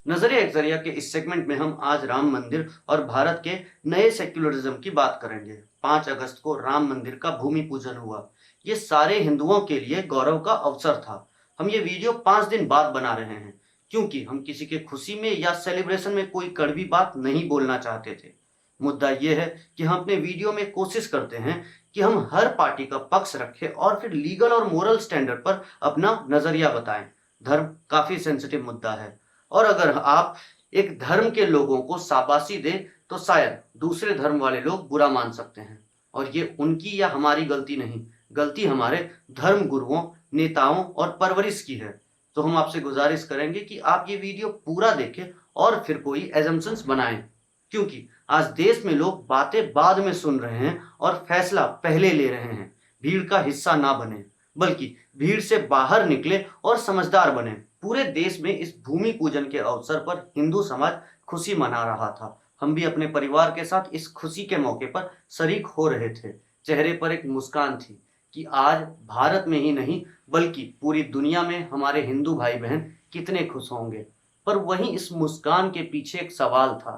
नजरिया एक जरिया के इस सेगमेंट में हम आज राम मंदिर और भारत के नए सेक्युलरिज्म की बात करेंगे। 5 अगस्त को राम मंदिर का भूमि पूजन हुआ। ये सारे हिंदुओं के लिए गौरव का अवसर था। हम ये वीडियो 5 दिन बाद बना रहे हैं क्योंकि हम किसी के खुशी में या सेलिब्रेशन में कोई कड़वी बात नहीं बोलना चाहते थे। मुद्दा यह है कि हम अपने वीडियो में कोशिश करते हैं कि हम हर पार्टी का पक्ष रखें और फिर लीगल और मोरल स्टैंडर्ड पर अपना नजरिया बताएं। धर्म काफी सेंसिटिव मुद्दा है और अगर आप एक धर्म के लोगों को शाबाशी दें तो शायद दूसरे धर्म वाले लोग बुरा मान सकते हैं और ये उनकी या हमारी गलती नहीं, गलती हमारे धर्म गुरुओं, नेताओं और परवरिश की है। तो हम आपसे गुजारिश करेंगे कि आप ये वीडियो पूरा देखें और फिर कोई एजम्पशंस बनाएं, क्योंकि आज देश में लोग बातें बाद में सुन रहे हैं और फैसला पहले ले रहे हैं। भीड़ का हिस्सा ना बने, बल्कि भीड़ से बाहर निकले और समझदार बने। पूरे देश में इस भूमि पूजन के अवसर पर हिंदू समाज खुशी मना रहा था। हम भी अपने परिवार के साथ इस खुशी के मौके पर शरीक हो रहे थे। चेहरे पर एक मुस्कान थी कि आज भारत में ही नहीं बल्कि पूरी दुनिया में हमारे हिंदू भाई बहन कितने खुश होंगे। पर वहीं इस मुस्कान के पीछे एक सवाल था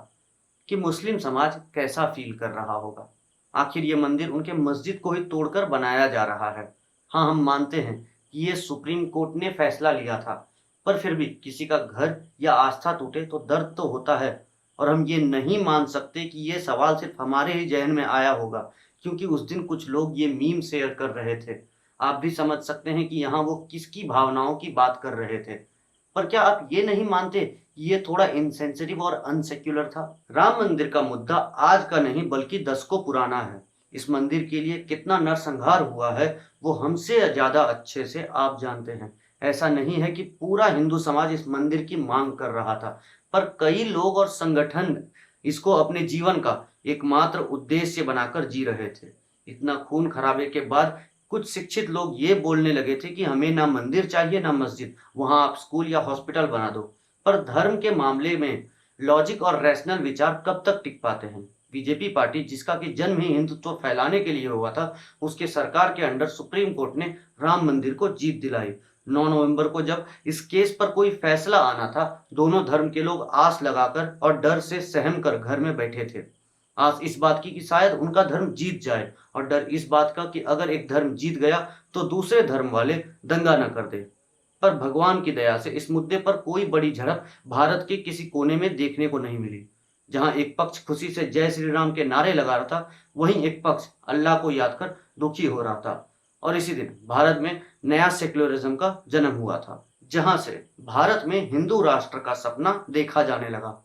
कि मुस्लिम समाज कैसा फील कर रहा होगा। आखिर ये मंदिर उनके मस्जिद को ही तोड़कर बनाया जा रहा है। हाँ, हम मानते हैं कि ये सुप्रीम कोर्ट ने फैसला लिया था, पर फिर भी किसी का घर या आस्था टूटे तो दर्द तो होता है। और हम ये नहीं मान सकते कि ये सवाल सिर्फ हमारे ही जहन में आया होगा, क्योंकि उस दिन कुछ लोग ये मीम शेयर कर रहे थे। आप भी समझ सकते हैं कि यहाँ वो किसकी भावनाओं की बात कर रहे थे। पर क्या आप ये नहीं मानते कि ये थोड़ा इनसेंसिटिव और अनसेक्युलर था? राम मंदिर का मुद्दा आज का नहीं बल्कि दशकों पुराना है। इस मंदिर के लिए कितना नरसंहार हुआ है वो हमसे ज्यादा अच्छे से आप जानते हैं। ऐसा नहीं है कि पूरा हिंदू समाज इस मंदिर की मांग कर रहा था, पर कई लोग और संगठन इसको अपने जीवन का एकमात्र उद्देश्य बनाकर जी रहे थे। इतना खून खराबे के बाद कुछ शिक्षित लोग ये बोलने लगे थे कि हमें ना मंदिर चाहिए ना मस्जिद, वहां आप स्कूल या हॉस्पिटल बना दो। पर धर्म के मामले में लॉजिक और रैशनल विचार कब तक टिक पाते हैं? बीजेपी पार्टी, जिसका कि जन्म ही हिंदुत्व फैलाने के लिए हुआ था, उसके सरकार के अंडर सुप्रीम कोर्ट ने राम मंदिर को जीत दिलाई। 9 नवंबर को जब इस केस पर कोई फैसला आना था, दोनों धर्म के लोग आस लगाकर और डर से सहम कर घर में बैठे थे। आस इस बात की कि शायद उनका धर्म जीत जाए और डर इस बात का कि अगर एक धर्म जीत गया तो दूसरे धर्म वाले दंगा न कर दे। पर भगवान की दया से इस मुद्दे पर कोई बड़ी झड़प भारत के किसी कोने में देखने को नहीं मिली। जहां एक पक्ष खुशी से जय श्री राम के नारे लगा रहा था, वहीं एक पक्ष अल्लाह को याद कर दुखी हो रहा था। और इसी दिन भारत में नया सेक्युलरिज्म का जन्म हुआ था, जहां से भारत में हिंदू राष्ट्र का सपना देखा जाने लगा।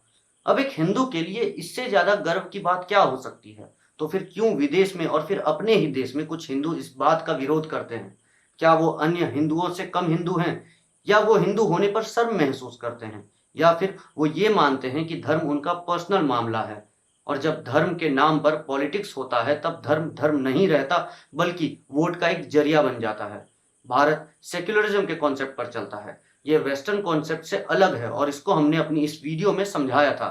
अब एक हिंदू के लिए इससे ज्यादा गर्व की बात क्या हो सकती है? तो फिर क्यों विदेश में और फिर अपने ही देश में कुछ हिंदू इस बात का विरोध करते हैं? क्या वो अन्य हिंदुओं से कम हिंदू हैं, या वो हिंदू होने पर शर्म महसूस करते हैं, या फिर वो ये मानते हैं कि धर्म उनका पर्सनल मामला है? और जब धर्म के नाम पर पॉलिटिक्स होता है तब धर्म धर्म नहीं रहता बल्कि वोट का एक जरिया बन जाता है। भारत सेक्युलरिज्म के कॉन्सेप्ट पर चलता है। ये वेस्टर्न कॉन्सेप्ट से अलग है और इसको हमने अपनी इस वीडियो में समझाया था।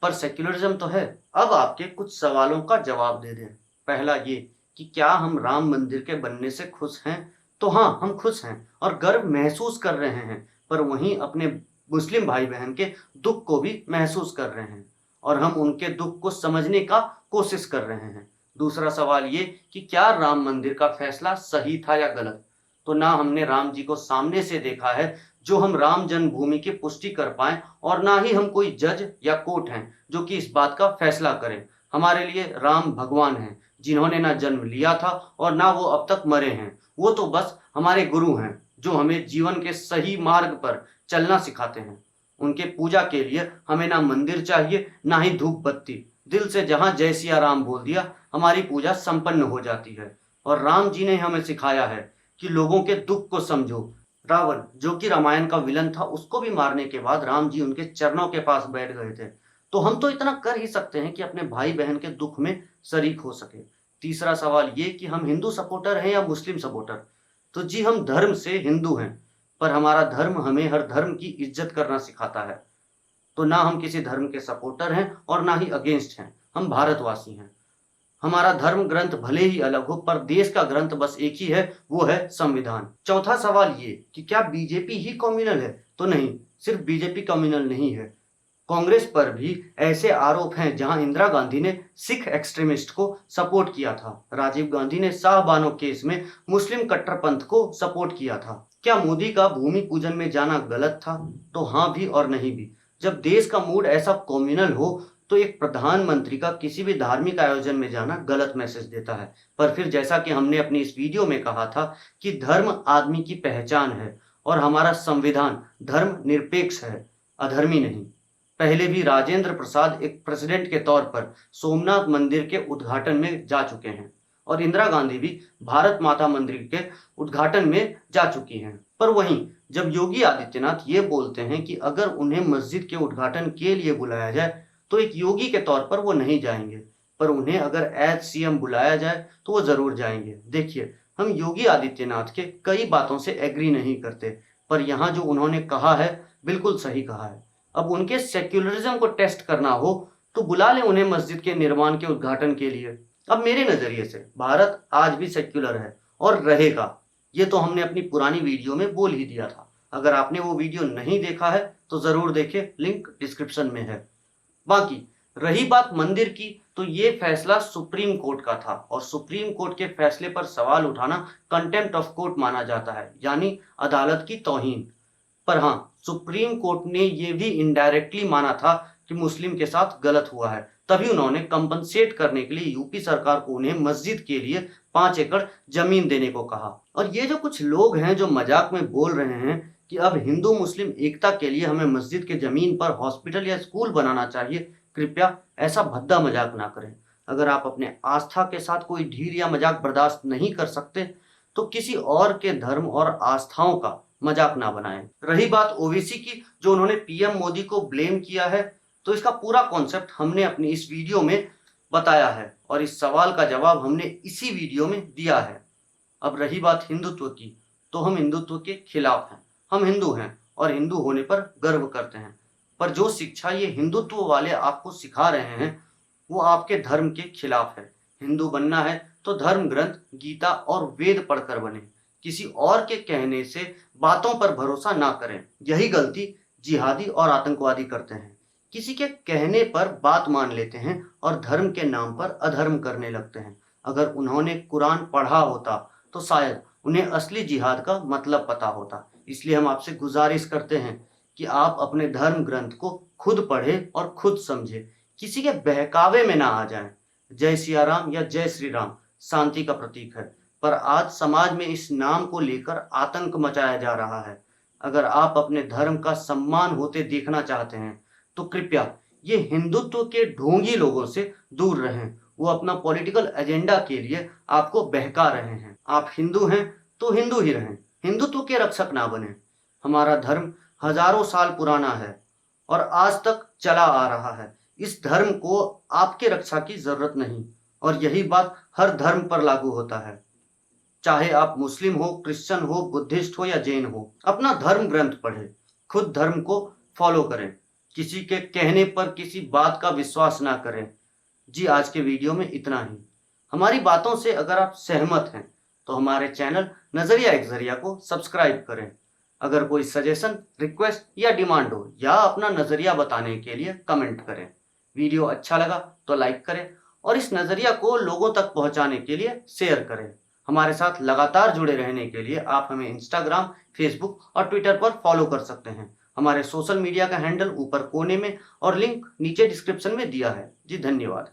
पर सेक्युलरिज्म तो है। अब आपके कुछ सवालों का जवाब दे दें। पहला ये कि क्या हम राम मंदिर के बनने से खुश हैं? तो हाँ, हम खुश हैं और गर्व महसूस कर रहे हैं, पर वहीं अपने मुस्लिम भाई बहन के दुख को भी महसूस कर रहे हैं और हम उनके दुख को समझने का कोशिश कर रहे हैं। दूसरा सवाल ये कि क्या राम मंदिर का फैसला सही था या गलत? तो ना हमने राम जी को सामने से देखा है जो हम राम जन्मभूमि की पुष्टि कर पाए, और ना ही हम कोई जज या कोर्ट हैं जो कि इस बात का फैसला करें। हमारे लिए राम भगवान हैं, जिन्होंने ना जन्म लिया था और ना वो अब तक मरे हैं। वो तो बस हमारे गुरु हैं जो हमें जीवन के सही मार्ग पर चलना सिखाते हैं। उनके पूजा के लिए हमें ना मंदिर चाहिए ना ही धूप बत्ती। दिल से जहां जय सिया राम बोल दिया, हमारी पूजा संपन्न हो जाती है। और राम जी ने हमें सिखाया है कि लोगों के दुख को समझो, रावण, जो कि रामायण का विलन था, उसको भी मारने के बाद राम जी उनके चरणों के पास बैठ गए थे। तो हम तो इतना कर ही सकते हैं कि अपने भाई बहन के दुख में शरीक हो सके। तीसरा सवाल ये कि हम हिंदू सपोर्टर हैं या मुस्लिम सपोर्टर। तो जी, हम धर्म से हिंदू हैं, पर हमारा धर्म हमें हर धर्म की इज्जत करना सिखाता है। तो ना हम किसी धर्म के सपोर्टर हैं और ना ही अगेंस्ट हैं, हम भारतवासी हैं। हमारा धर्म ग्रंथ भले ही अलग हो, पर देश का ग्रंथ बस एक ही है, वो है संविधान। चौथा सवाल ये कि क्या बीजेपी ही कम्युनल है। तो नहीं, सिर्फ बीजेपी कम्युनल नहीं है। कांग्रेस पर भी ऐसे आरोप हैं जहां इंदिरा गांधी ने सिख एक्सट्रीमिस्ट को सपोर्ट किया था, राजीव गांधी ने शाहबानो केस में मुस्लिम कट्टरपंथ को सपोर्ट किया था। क्या मोदी का भूमि पूजन में जाना गलत था। तो हाँ भी और नहीं भी। जब देश का मूड ऐसा कम्युनल हो तो एक प्रधानमंत्री का किसी भी धार्मिक आयोजन में जाना गलत मैसेज देता है। पर फिर जैसा कि हमने अपनी इस वीडियो में कहा था कि धर्म आदमी की पहचान है और हमारा संविधान धर्म निरपेक्ष है, अधर्मी नहीं। पहले भी राजेंद्र प्रसाद एक प्रेसिडेंट के तौर पर सोमनाथ मंदिर के उद्घाटन में जा चुके हैं और इंदिरा गांधी भी भारत माता मंदिर के उद्घाटन में जा चुकी हैं। पर वहीं जब योगी आदित्यनाथ ये बोलते हैं कि अगर उन्हें मस्जिद के उद्घाटन के लिए बुलाया जाए तो एक योगी के तौर पर वो नहीं जाएंगे, पर उन्हें अगर एज सीएम बुलाया जाए तो वो जरूर जाएंगे। देखिए, हम योगी आदित्यनाथ के कई बातों से एग्री नहीं करते, पर यहाँ जो उन्होंने कहा है बिल्कुल सही कहा है। अब उनके सेक्युलरिज्म को टेस्ट करना हो तो बुला लें उन्हें मस्जिद के निर्माण के उद्घाटन के लिए। अब मेरे नजरिए से भारत आज भी सेक्युलर है और रहेगा, ये तो हमने अपनी पुरानी वीडियो में बोल ही दिया था। अगर आपने वो वीडियो नहीं देखा है तो जरूर देखें, लिंक डिस्क्रिप्शन में है। बाकी रही बात मंदिर की, तो ये फैसला सुप्रीम कोर्ट का था और सुप्रीम कोर्ट के फैसले पर सवाल उठाना कंटेम्प्ट ऑफ कोर्ट माना जाता है, यानी अदालत की तौहीन। पर हाँ, सुप्रीम कोर्ट ने ये भी इनडायरेक्टली माना था कि मुस्लिम के साथ गलत हुआ है, तभी उन्होंने कंपनसेट करने के लिए यूपी सरकार को उन्हें मस्जिद के लिए 5 एकड़ जमीन देने को कहा। और ये जो कुछ लोग हैं जो मजाक में बोल रहे हैं कि अब हिंदू मुस्लिम एकता के लिए हमें मस्जिद के जमीन पर हॉस्पिटल या स्कूल बनाना चाहिए, कृपया ऐसा भद्दा मजाक ना करें। अगर आप अपने आस्था के साथ कोई ढील या मजाक बर्दाश्त नहीं कर सकते तो किसी और के धर्म और आस्थाओं का मजाक ना बनाएं। रही बात ओवैसी की, जो उन्होंने पीएम मोदी को ब्लेम किया है, तो इसका पूरा कॉन्सेप्ट हमने अपनी इस वीडियो में बताया है और इस सवाल का जवाब हमने इसी वीडियो में दिया है। अब रही बात हिंदुत्व की, तो हम हिंदुत्व के खिलाफ हैं। हम हिंदू हैं और हिंदू होने पर गर्व करते हैं, पर जो शिक्षा ये हिंदुत्व वाले आपको सिखा रहे हैं वो आपके धर्म के खिलाफ है। हिंदू बनना है तो धर्म ग्रंथ गीता और वेद पढ़कर बने, किसी और के कहने से बातों पर भरोसा ना करें। यही गलती जिहादी और आतंकवादी करते हैं, किसी के कहने पर बात मान लेते हैं और धर्म के नाम पर अधर्म करने लगते हैं। अगर उन्होंने कुरान पढ़ा होता तो शायद उन्हें असली जिहाद का मतलब पता होता। इसलिए हम आपसे गुजारिश करते हैं कि आप अपने धर्म ग्रंथ को खुद पढ़ें और खुद समझें, किसी के बहकावे में ना आ जाएं। जय सिया राम या जय श्री राम शांति का प्रतीक है, पर आज समाज में इस नाम को लेकर आतंक मचाया जा रहा है। अगर आप अपने धर्म का सम्मान होते देखना चाहते हैं तो कृपया ये हिंदुत्व के ढोंगी लोगों से दूर रहें। वो अपना पॉलिटिकल एजेंडा के लिए आपको बहका रहे हैं। आप हिंदू हैं तो हिंदू ही रहें, हिंदुत्व के रक्षक ना बने। हमारा धर्म हजारों साल पुराना है और आज तक चला आ रहा है। इस धर्म को आपके रक्षा की जरूरत नहीं, और यही बात हर धर्म पर लागू होता है, चाहे आप मुस्लिम हो, क्रिश्चियन हो, बुद्धिस्ट हो या जैन हो। अपना धर्म ग्रंथ पढ़ें, खुद धर्म को फॉलो करें, किसी के कहने पर किसी बात का विश्वास ना करें। जी, आज के वीडियो में इतना ही। हमारी बातों से अगर आप सहमत हैं तो हमारे चैनल नजरिया एक जरिया को सब्सक्राइब करें। अगर कोई सजेशन, रिक्वेस्ट या डिमांड हो या अपना नजरिया बताने के लिए कमेंट करें। वीडियो अच्छा लगा तो लाइक करें और इस नजरिया को लोगों तक पहुंचाने के लिए शेयर करें। हमारे साथ लगातार जुड़े रहने के लिए आप हमें इंस्टाग्राम, फेसबुक और ट्विटर पर फॉलो कर सकते हैं। हमारे सोशल मीडिया का हैंडल ऊपर कोने में और लिंक नीचे डिस्क्रिप्शन में दिया है। जी, धन्यवाद।